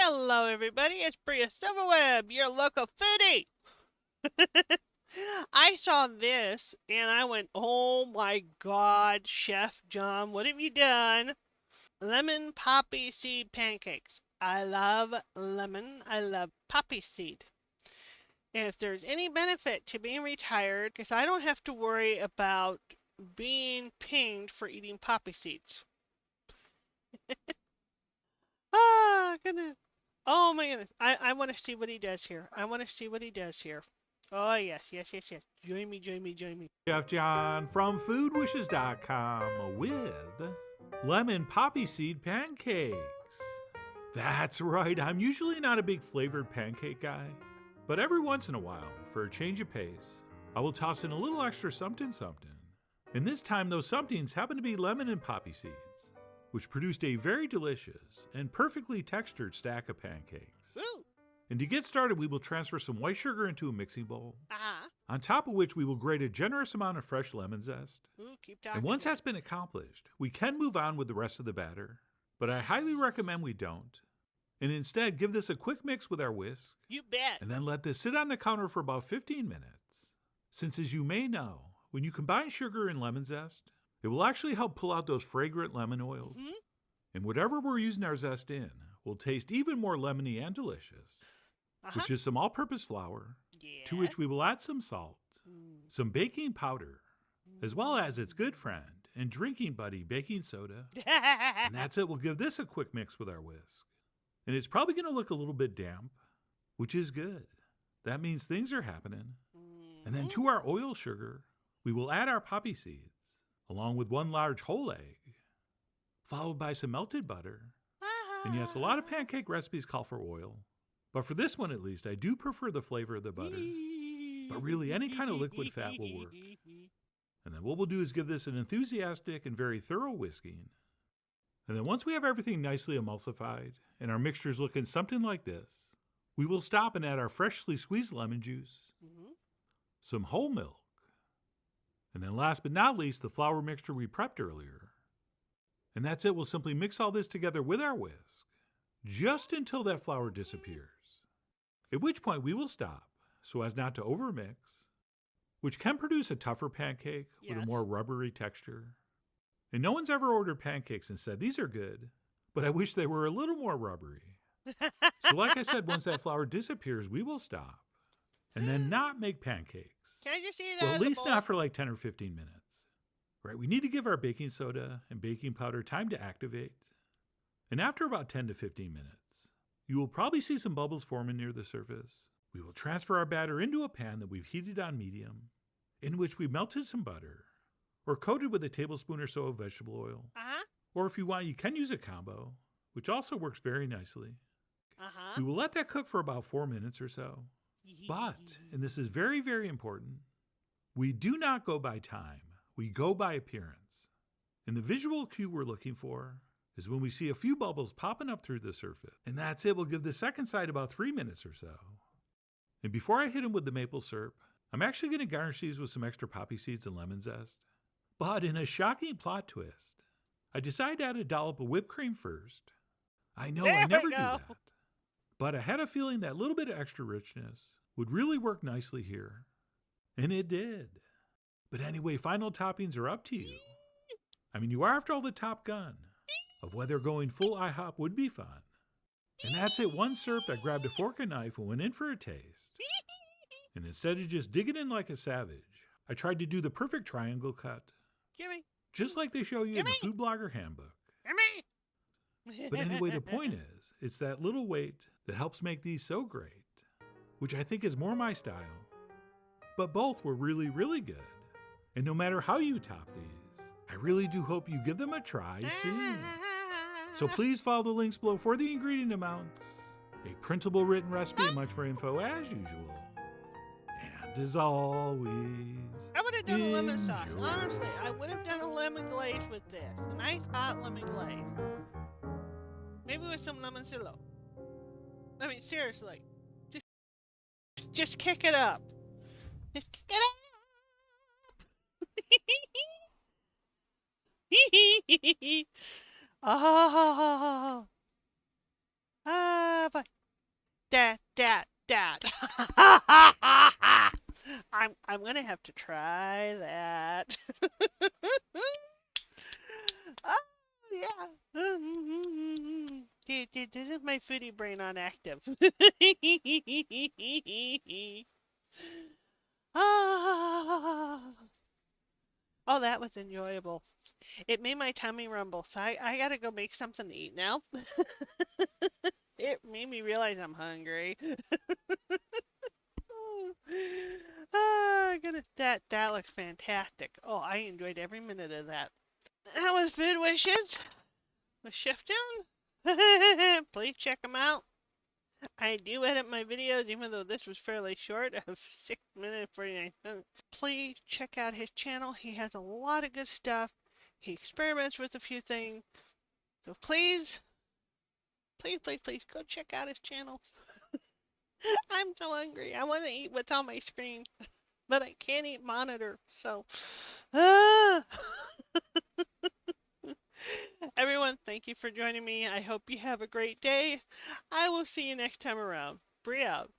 Hello, everybody. It's Brieya Silverweb, your local foodie. I saw this and I went, oh my God, Chef John, what have you done? Lemon poppy seed pancakes. I love lemon. I love poppy seed. And if there's any benefit to being retired, because I don't have to worry about being pinged for eating poppy seeds. Ah, goodness. Oh my goodness. I want to see what he does here. I want to see what he does here. Oh, yes, yes, yes, yes. Join me, join me, join me. Chef John from foodwishes.com with lemon poppy seed pancakes. That's right, I'm usually not a big flavored pancake guy, but every once in a while, for a change of pace, I will toss in a little extra something something. And this time those somethings happen to be lemon and poppy seeds, which produced a very delicious and perfectly textured stack of pancakes. Woo! And to get started, we will transfer some white sugar into a mixing bowl, Uh-huh. on top of which we will grate a generous amount of fresh lemon zest. Ooh, keep talking. And once that's been accomplished, we can move on with the rest of the batter, but I highly recommend we don't. And instead, give this a quick mix with our whisk, You bet. and then let this sit on the counter for about 15 minutes. Since, as you may know, when you combine sugar and lemon zest, it will actually help pull out those fragrant lemon oils. Mm-hmm. And whatever we're using our zest in will taste even more lemony and delicious, which is some all-purpose flour, to which we will add some salt, some baking powder, as well as its good friend and drinking buddy, baking soda. And that's it. We'll give this a quick mix with our whisk. And it's probably going to look a little bit damp, which is good. That means things are happening. And then to our oil sugar, we will add our poppy seeds, along with 1 large whole egg, followed by some melted butter. And yes, a lot of pancake recipes call for oil, but for this one at least, I do prefer the flavor of the butter. But really, any kind of liquid fat will work. And then what we'll do is give this an enthusiastic and very thorough whisking. And then once we have everything nicely emulsified and our mixture is looking something like this, we will stop and add our freshly squeezed lemon juice, some whole milk, and then last but not least, the flour mixture we prepped earlier. And that's it. We'll simply mix all this together with our whisk, just until that flour disappears. At which point we will stop, so as not to overmix, which can produce a tougher pancake with a more rubbery texture. And no one's ever ordered pancakes and said, these are good, but I wish they were a little more rubbery. So like I said, once that flour disappears, we will stop, and then not make pancakes. Can I just eat it Well, out at of the least bowl? not for like 10 or 15 minutes. Right, we need to give our baking soda and baking powder time to activate. And after about 10 to 15 minutes, you will probably see some bubbles forming near the surface. We will transfer our batter into a pan that we've heated on medium, in which we melted some butter, or coated with a tablespoon or so of vegetable oil. Or if you want, you can use a combo, which also works very nicely. We will let that cook for about 4 minutes or so. But, and this is very, very important, we do not go by time. We go by appearance. And the visual cue we're looking for is when we see a few bubbles popping up through the surface. And that's it. We'll give the second side about 3 minutes or so. And before I hit them with the maple syrup, I'm actually going to garnish these with some extra poppy seeds and lemon zest. But in a shocking plot twist, I decided to add a dollop of whipped cream first. I know I never do that. But I had a feeling that little bit of extra richness would really work nicely here. And it did. But anyway, final toppings are up to you. I mean, you are after all the Top Gun of whether going full IHOP would be fun. And that's it. One syrup, I grabbed a fork and knife and went in for a taste. And instead of just digging in like a savage, I tried to do the perfect triangle cut. Gimme. Just like they show you in the Food Blogger Handbook. Gimme. But anyway, the point is, it's that little weight that helps make these so great, which I think is more my style. But both were really, really good. And no matter how you top these, I really do hope you give them a try soon. So please follow the links below for the ingredient amounts, a printable written recipe, and much more info as usual. And as always, I would have done a lemon sauce. enjoy. Honestly, I would have done a lemon glaze with this. A nice hot lemon glaze. Maybe with some lemon silo. I mean, seriously. Just kick it up. Just kick it up. Oh. Ah, but that. I'm gonna have to try that. Oh yeah. This is my foodie brain on active. Ah. Oh, that was enjoyable. It made my tummy rumble, so I gotta go make something to eat now. It made me realize I'm hungry. Goodness, that looks fantastic. Oh, I enjoyed every minute of that. That was Food Wishes with Chef John. Please check them out. I do edit my videos, even though this was fairly short, of 6 minutes 49 seconds. Please check out his channel. He has a lot of good stuff. He experiments with a few things. So please, please go check out his channel. I'm so hungry. I want to eat what's on my screen, but I can't eat monitor. So, ah. Everyone, thank you for joining me. I hope you have a great day. I will see you next time around. Brieya out.